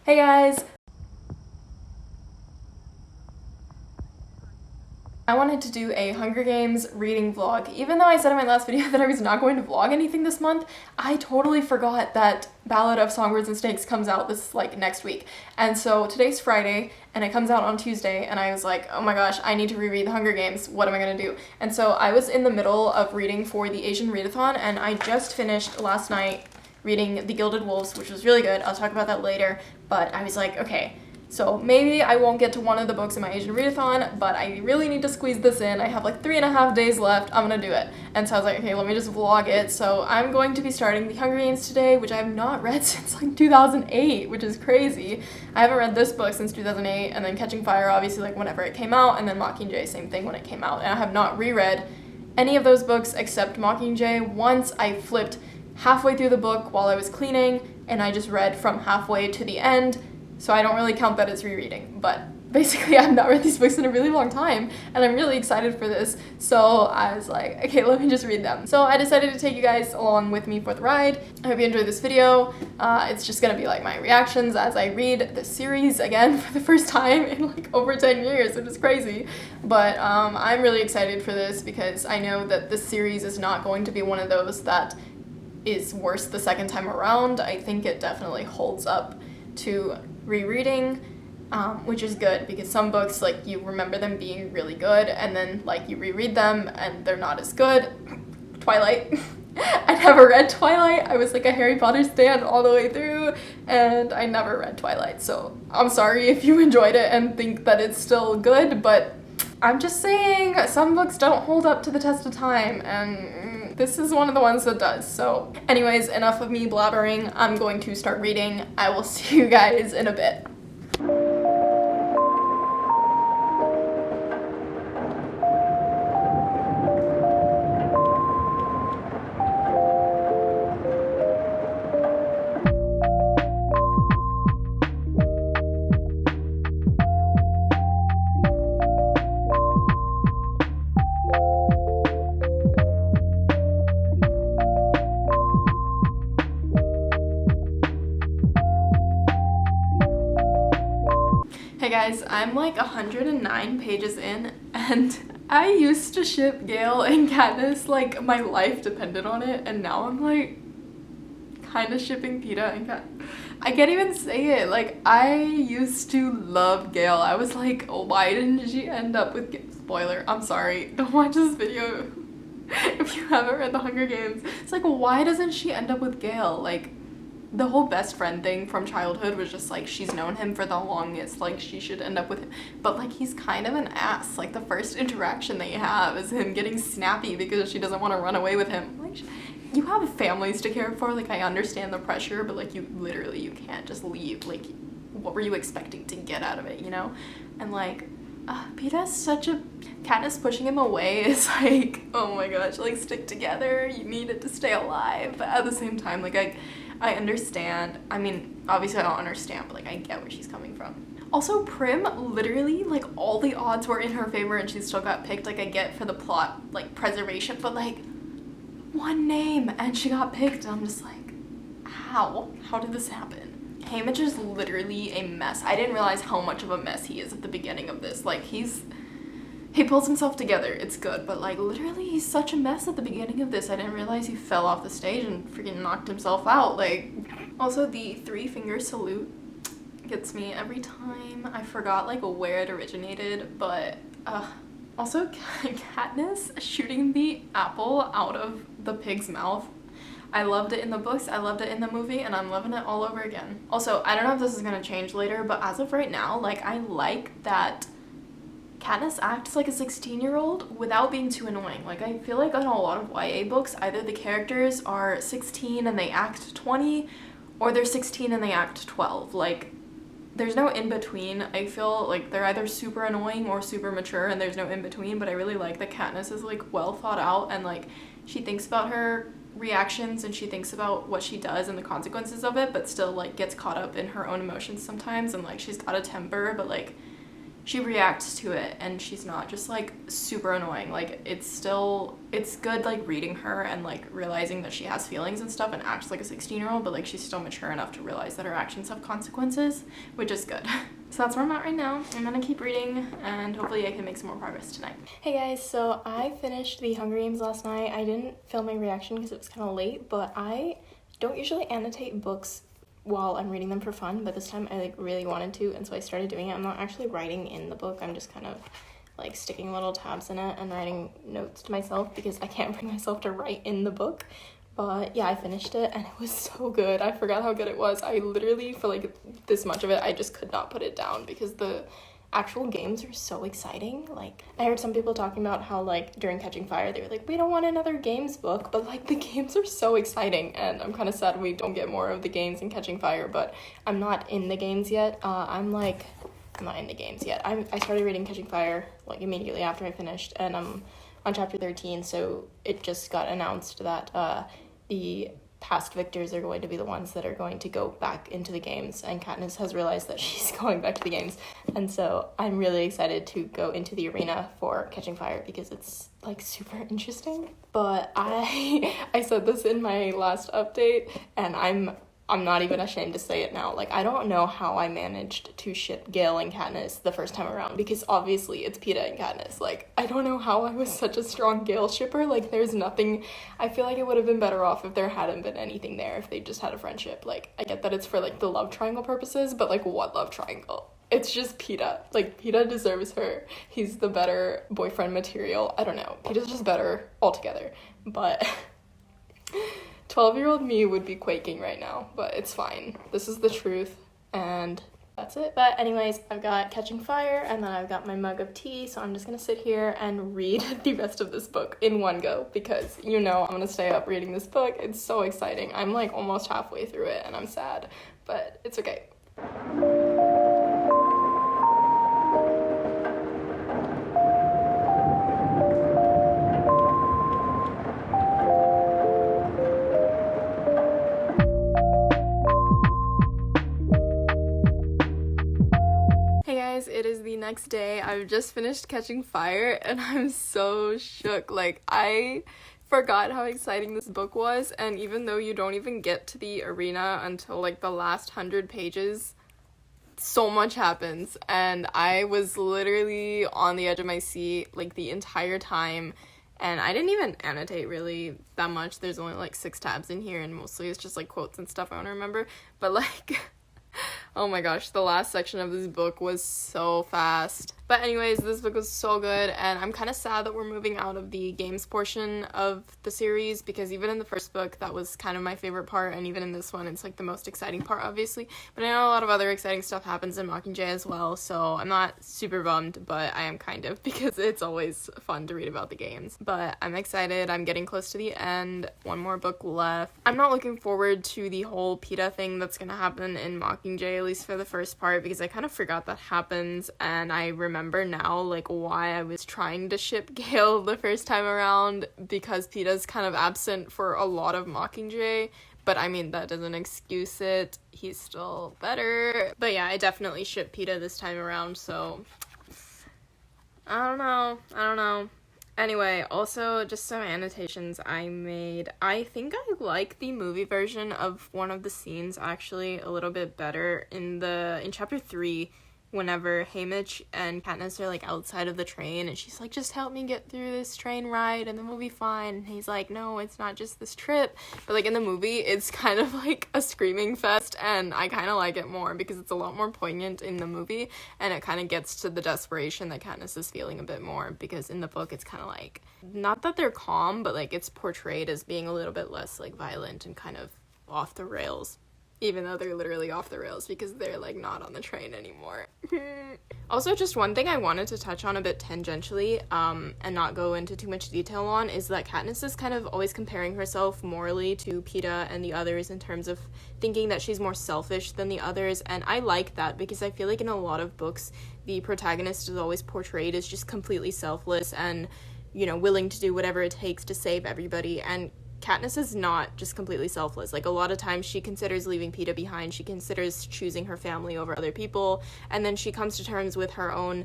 Hey guys! I wanted to do a Hunger Games reading vlog. Even though I said in my last video that I was not going to vlog anything this month, I totally forgot that Ballad of Songbirds and Snakes comes out this next week. And so today's Friday and it comes out on Tuesday and I was like, oh my gosh, I need to reread the Hunger Games. What am I gonna do? And so I was in the middle of reading for the Asian Readathon and I just finished last night reading The Gilded Wolves, which was really good. I'll talk about that later, but I was like, okay, so maybe I won't get to one of the books in my Asian Readathon, but I really need to squeeze this in. I have like 3.5 days left. I'm gonna do it. And so I was like, okay, let me just vlog it. So I'm going to be starting The Hunger Games today, which I have not read since like 2008, which is crazy. I haven't read this book since 2008, and then Catching Fire, obviously, like whenever it came out, and then Mockingjay, same thing when it came out. And I have not reread any of those books except Mockingjay. Once I flipped halfway through the book while I was cleaning, and I just read from halfway to the end. So I don't really count that as rereading, but basically I've not read these books in a really long time and I'm really excited for this. So I was like, okay, let me just read them. So I decided to take you guys along with me for the ride. I hope you enjoyed this video. It's just gonna be like my reactions as I read the series again for the first time in like over 10 years, which is crazy. But I'm really excited for this because I know that this series is not going to be one of those that is worse the second time around. I think it definitely holds up to rereading, which is good because some books like you remember them being really good and then like you reread them and they're not as good. Twilight. I never read Twilight. I was like a Harry Potter stan all the way through and I never read Twilight, so I'm sorry if you enjoyed it and think that it's still good, but I'm just saying some books don't hold up to the test of time and this is one of the ones that does. So anyways, enough of me blabbering. I'm going to start reading. I will see you guys in a bit. Hey guys, I'm like 109 pages in and I used to ship Gale and Katniss like my life depended on it, and now I'm like kind of shipping Peeta and Kat. I can't even say it. Like I used to love Gale. I was like, oh, why didn't she end up with spoiler, I'm sorry, don't watch this video if you haven't read The Hunger Games. It's like, why doesn't she end up with Gale? Like the whole best friend thing from childhood was just like she's known him for the longest, like she should end up with him, but like he's kind of an ass. Like the first interaction they have is him getting snappy because she doesn't want to run away with him. Like you have families to care for, like I understand the pressure, but like you can't just leave. Like what were you expecting to get out of it, you know? And like Peeta's such a... Katniss pushing him away is like, oh my gosh, like stick together, you need it to stay alive. But at the same time, like I understand. I mean, obviously I don't understand, but like I get where she's coming from. Also, Prim, literally, like all the odds were in her favor and she still got picked. Like I get for the plot, like preservation, but like one name and she got picked and I'm just like, how? How did this happen? Haymitch is literally a mess. I didn't realize how much of a mess he is at the beginning of this. Like he pulls himself together, it's good, but like literally he's such a mess at the beginning of this. I didn't realize he fell off the stage and freaking knocked himself out. Like, also the 3-finger salute gets me every time. I forgot like where it originated, but also Katniss shooting the apple out of the pig's mouth. I loved it in the books, I loved it in the movie, and I'm loving it all over again. Also, I don't know if this is gonna change later, but as of right now, like I like that Katniss acts like a 16-year-old without being too annoying. Like I feel like in a lot of YA books, either the characters are 16 and they act 20, or they're 16 and they act 12. Like there's no in between. I feel like they're either super annoying or super mature and there's no in between, but I really like that Katniss is like well thought out and like she thinks about her reactions and she thinks about what she does and the consequences of it, but still like gets caught up in her own emotions sometimes, and like she's got a temper, but like she reacts to it and she's not just like super annoying. Like it's good like reading her and like realizing that she has feelings and stuff and acts like a 16-year-old, but like she's still mature enough to realize that her actions have consequences, which is good. So that's where I'm at right now. I'm gonna keep reading and hopefully I can make some more progress tonight. Hey guys, so I finished the Hunger Games last night. I didn't film my reaction because it was kind of late, but I don't usually annotate books while I'm reading them for fun, but this time I like really wanted to, and so I started doing it. I'm not actually writing in the book, I'm just kind of like sticking little tabs in it and writing notes to myself because I can't bring myself to write in the book. But yeah, I finished it and it was so good. I forgot how good it was. I literally, for like this much of it, I just could not put it down because the actual games are so exciting. Like, I heard some people talking about how like during Catching Fire they were like, we don't want another games book, but like the games are so exciting, and I'm kind of sad we don't get more of the games in Catching Fire. But I'm not in the games yet. I'm not in the games yet. I started reading Catching Fire like immediately after I finished, and I'm on chapter 13, so it just got announced that the past victors are going to be the ones that are going to go back into the games, and Katniss has realized that she's going back to the games, and so I'm really excited to go into the arena for Catching Fire because it's like super interesting. But I said this in my last update, and I'm not even ashamed to say it now. Like, I don't know how I managed to ship Gale and Katniss the first time around, because obviously it's Peeta and Katniss. Like, I don't know how I was such a strong Gale shipper. Like, there's nothing. I feel like it would have been better off if there hadn't been anything there, if they just had a friendship. Like, I get that it's for, like, the love triangle purposes, but, like, what love triangle? It's just Peeta. Like, Peeta deserves her. He's the better boyfriend material. I don't know. Peeta's just better altogether. But 12-year-old me would be quaking right now, but it's fine. This is the truth, and that's it. But anyways, I've got Catching Fire, and then I've got my mug of tea, so I'm just gonna sit here and read the rest of this book in one go, because you know I'm gonna stay up reading this book. It's so exciting. I'm like almost halfway through it, and I'm sad, but it's okay. It is the next day. I've just finished Catching Fire and I'm so shook. Like, I forgot how exciting this book was, and even though you don't even get to the arena until like the last 100 pages, so much happens, and I was literally on the edge of my seat like the entire time. And I didn't even annotate really that much. There's only like 6 tabs in here, and mostly it's just like quotes and stuff I want to remember. But like oh my gosh, the last section of this book was so fast. But anyways, this book was so good, and I'm kind of sad that we're moving out of the games portion of the series, because even in the first book, that was kind of my favorite part, and even in this one, it's like the most exciting part, obviously. But I know a lot of other exciting stuff happens in Mockingjay as well, so I'm not super bummed, but I am kind of, because it's always fun to read about the games. But I'm excited. I'm getting close to the end. One more book left. I'm not looking forward to the whole Peeta thing that's gonna happen in Mockingjay, at least for the first part, because I kind of forgot that happens, and I remember now like why I was trying to ship Gale the first time around, because Peeta's kind of absent for a lot of Mockingjay. But I mean, that doesn't excuse it. He's still better. But yeah, I definitely ship Peeta this time around, so I don't know. Anyway, also just some annotations I made. I think I like the movie version of one of the scenes actually a little bit better in chapter 3, whenever Haymitch and Katniss are like outside of the train, and she's like, just help me get through this train ride and then we'll be fine. And he's like, no, it's not just this trip. But like in the movie, it's kind of like a screaming fest, and I kind of like it more because it's a lot more poignant in the movie, and it kind of gets to the desperation that Katniss is feeling a bit more, because in the book it's kind of like, not that they're calm, but like it's portrayed as being a little bit less like violent and kind of off the rails. Even though they're literally off the rails because they're like not on the train anymore. Also, just one thing I wanted to touch on a bit tangentially, and not go into too much detail on, is that Katniss is kind of always comparing herself morally to Peeta and the others in terms of thinking that she's more selfish than the others, and I like that because I feel like in a lot of books, the protagonist is always portrayed as just completely selfless and, you know, willing to do whatever it takes to save everybody, and Katniss is not just completely selfless. Like, a lot of times she considers leaving Peeta behind, she considers choosing her family over other people, and then she comes to terms with her own,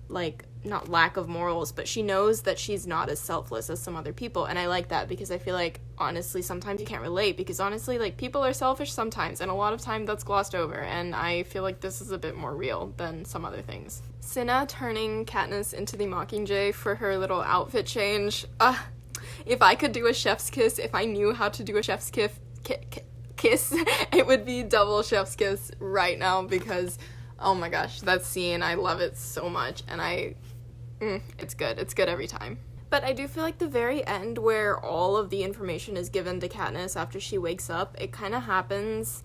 like, not lack of morals, but she knows that she's not as selfless as some other people, and I like that, because I feel like, honestly, sometimes you can't relate, because honestly, like, people are selfish sometimes, and a lot of time that's glossed over, and I feel like this is a bit more real than some other things. Cinna turning Katniss into the Mockingjay for her little outfit change. If I could do a chef's kiss, if I knew how to do a chef's kiss, it would be double chef's kiss right now, because oh my gosh, that scene, I love it so much, and it's good. It's good every time. But I do feel like the very end where all of the information is given to Katniss after she wakes up, it kind of happens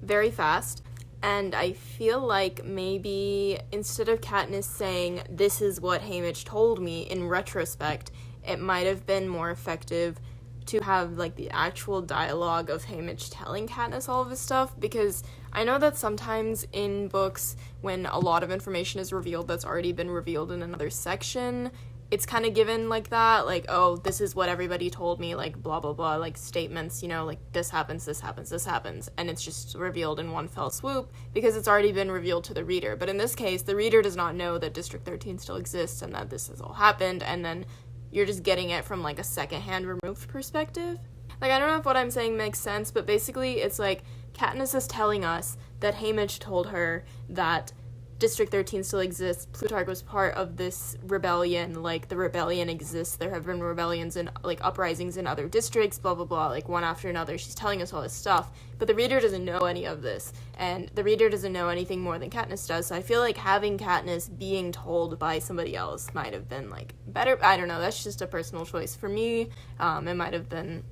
very fast. And I feel like maybe instead of Katniss saying, this is what Haymitch told me, in retrospect, it might have been more effective to have, like, the actual dialogue of Haymitch telling Katniss all of this stuff, because I know that sometimes in books, when a lot of information is revealed that's already been revealed in another section, it's kind of given like that, like, oh, this is what everybody told me, like, blah, blah, blah, like, statements, you know, like, this happens, this happens, this happens, and it's just revealed in one fell swoop, because it's already been revealed to the reader. But in this case, the reader does not know that District 13 still exists, and that this has all happened, and then you're just getting it from, like, a second-hand removed perspective. Like, I don't know if what I'm saying makes sense, but basically it's like Katniss is telling us that Haymitch told her that District 13 still exists, Plutarch was part of this rebellion, like, the rebellion exists, there have been rebellions and, like, uprisings in other districts, blah, blah, blah, like, one after another. She's telling us all this stuff, but the reader doesn't know any of this, and the reader doesn't know anything more than Katniss does, so I feel like having Katniss being told by somebody else might have been, like, better. I don't know, that's just a personal choice. For me, it might have been,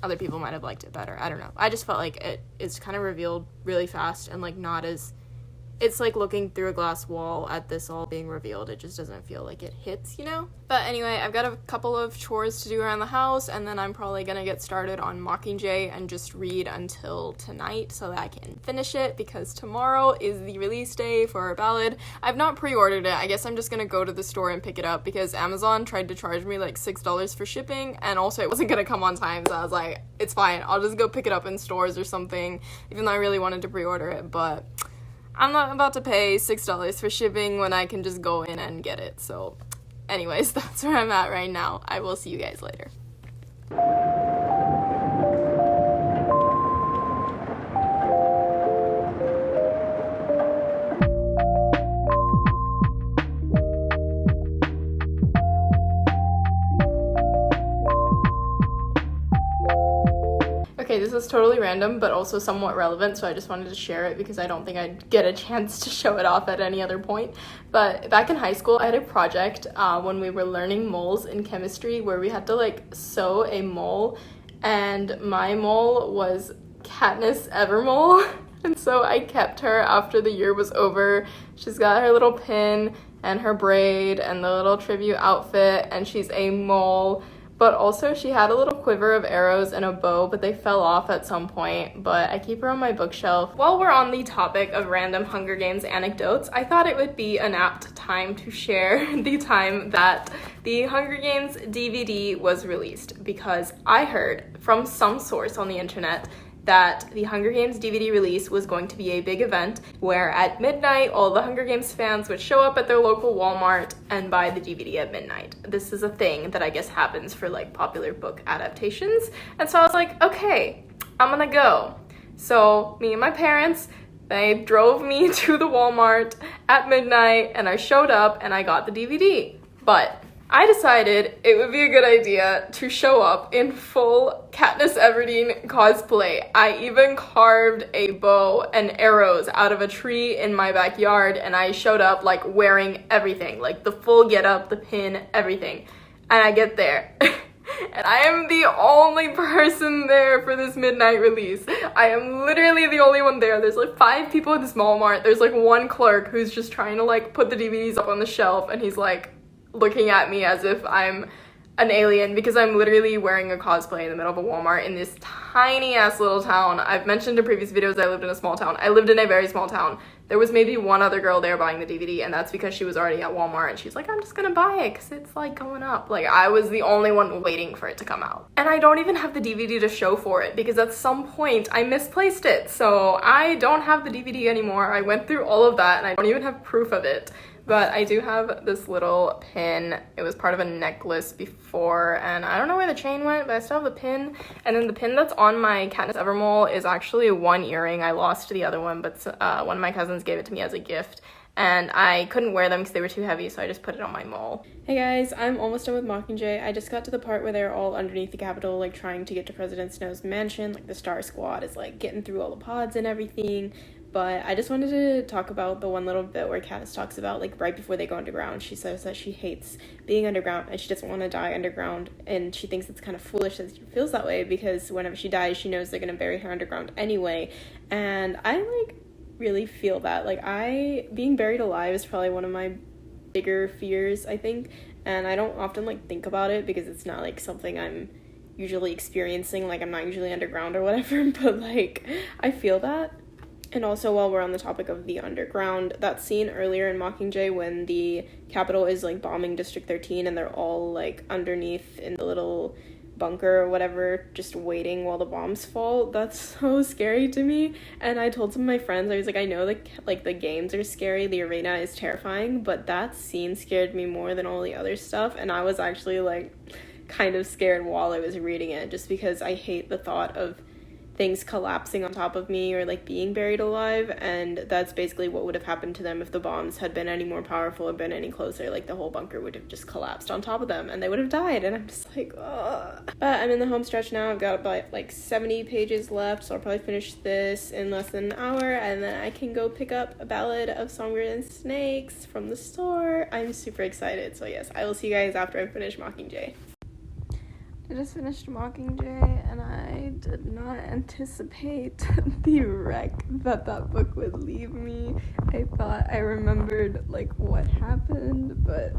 other people might have liked it better, I don't know. I just felt like it's kind of revealed really fast, and, like, not as, it's like looking through a glass wall at this all being revealed. It just doesn't feel like it hits, you know? But anyway, I've got a couple of chores to do around the house, and then I'm probably gonna get started on Mockingjay and just read until tonight so that I can finish it, because tomorrow is the release day for our ballad. I've not pre-ordered it. I guess I'm just gonna go to the store and pick it up, because Amazon tried to charge me like $6 for shipping, and also it wasn't gonna come on time, so I was like, it's fine, I'll just go pick it up in stores or something, even though I really wanted to pre-order it, but I'm not about to pay $6 for shipping when I can just go in and get it. So anyways, that's where I'm at right now. I will see you guys later. Okay, this is totally random, but also somewhat relevant, so I just wanted to share it because I don't think I'd get a chance to show it off at any other point. But back in high school, I had a project when we were learning moles in chemistry where we had to, like, sew a mole, and my mole was Katniss Evermole, and so I kept her after the year was over. She's got her little pin and her braid and the little tribute outfit, and she's a mole. But also she had a little quiver of arrows and a bow, but they fell off at some point, but I keep her on my bookshelf. While we're on the topic of random Hunger Games anecdotes, I thought it would be an apt time to share the time that the Hunger Games DVD was released, because I heard from some source on the internet that the Hunger Games DVD release was going to be a big event where at midnight all the Hunger Games fans would show up at their local Walmart and buy the DVD at midnight. This is a thing that I guess happens for, like, popular book adaptations, and so I was like, okay, I'm gonna go. So me and my parents, they drove me to the Walmart at midnight, and I showed up and I got the DVD. But I decided it would be a good idea to show up in full Katniss Everdeen cosplay. I even carved a bow and arrows out of a tree in my backyard, and I showed up, like, wearing everything, like the full getup, the pin, everything. And I get there, and I am the only person there for this midnight release. I am literally the only one there. There's, like, 5 people in this Walmart. There's, like, one clerk who's just trying to, like, put the DVDs up on the shelf, and he's, like, looking at me as if I'm an alien, because I'm literally wearing a cosplay in the middle of a Walmart in this tiny ass little town. I've mentioned in previous videos I lived in a small town. I lived in a very small town. There was maybe one other girl there buying the DVD, and that's because she was already at Walmart, and she's like, I'm just gonna buy it because it's like going up. Like, I was the only one waiting for it to come out. And I don't even have the DVD to show for it because at some point I misplaced it. So I don't have the DVD anymore. I went through all of that and I don't even have proof of it. But I do have this little pin. It was part of a necklace before, and I don't know where the chain went, but I still have the pin. And then the pin that's on my Katniss Evermole is actually one earring. I lost the other one, but one of my cousins gave it to me as a gift. And I couldn't wear them because they were too heavy, so I just put it on my mole. Hey guys, I'm almost done with Mockingjay. I just got to the part where they're all underneath the Capitol, like trying to get to President Snow's mansion. Like the Star Squad is like getting through all the pods and everything. But I just wanted to talk about the one little bit where Katniss talks about, like, right before they go underground, she says that she hates being underground and she doesn't want to die underground, and she thinks it's kind of foolish that she feels that way because whenever she dies, she knows they're going to bury her underground anyway. And I, like, really feel that. Like, being buried alive is probably one of my bigger fears, I think, and I don't often, like, think about it because it's not, like, something I'm usually experiencing. Like, I'm not usually underground or whatever, but, like, I feel that. And also, while we're on the topic of the underground, that scene earlier in Mockingjay when the Capitol is, like, bombing District 13 and they're all, like, underneath in the little bunker or whatever, just waiting while the bombs fall, that's so scary to me. And I told some of my friends, I was like, I know, like, the games are scary, the arena is terrifying, but that scene scared me more than all the other stuff, and I was actually, like, kind of scared while I was reading it, just because I hate the thought of things collapsing on top of me or like being buried alive, and that's basically what would have happened to them if the bombs had been any more powerful or been any closer. Like the whole bunker would have just collapsed on top of them and they would have died, and I'm just like, ugh. But I'm in the home stretch now. I've got about like 70 pages left, so I'll probably finish this in less than an hour, and then I can go pick up A Ballad of Songbirds and Snakes from the store. I'm super excited. So yes, I will see you guys after I finish Mockingjay. I just finished Mockingjay, and I did not anticipate the wreck that book would leave me. I thought I remembered, like, what happened, but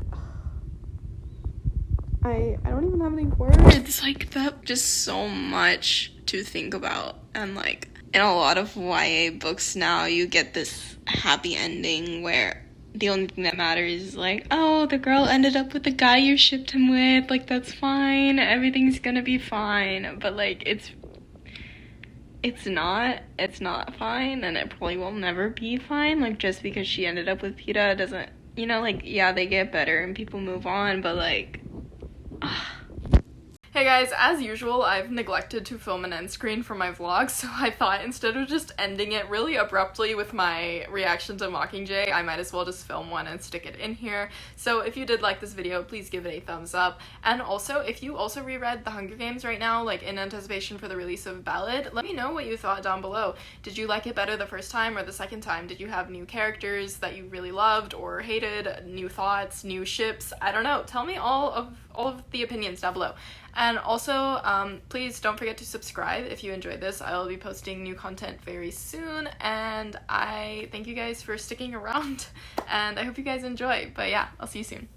I don't even have any words. It's, like, just so much to think about, and, like, in a lot of YA books now, you get this happy ending where the only thing that matters is like, oh, the girl ended up with the guy you shipped him with, like, that's fine, everything's gonna be fine. But like, it's not fine, and it probably will never be fine. Like, just because she ended up with Peeta doesn't, you know, like, yeah, they get better and people move on, but like, Hey guys, as usual, I've neglected to film an end screen for my vlog, so I thought instead of just ending it really abruptly with my reaction to Mockingjay, I might as well just film one and stick it in here. So if you did like this video, please give it a thumbs up. And also, if you also reread The Hunger Games right now, like in anticipation for the release of Ballad, let me know what you thought down below. Did you like it better the first time or the second time? Did you have new characters that you really loved or hated, new thoughts, new ships? I don't know. Tell me all of the opinions down below. And also, please don't forget to subscribe if you enjoyed this. I will be posting new content very soon, and I thank you guys for sticking around, and I hope you guys enjoy. But yeah, I'll see you soon.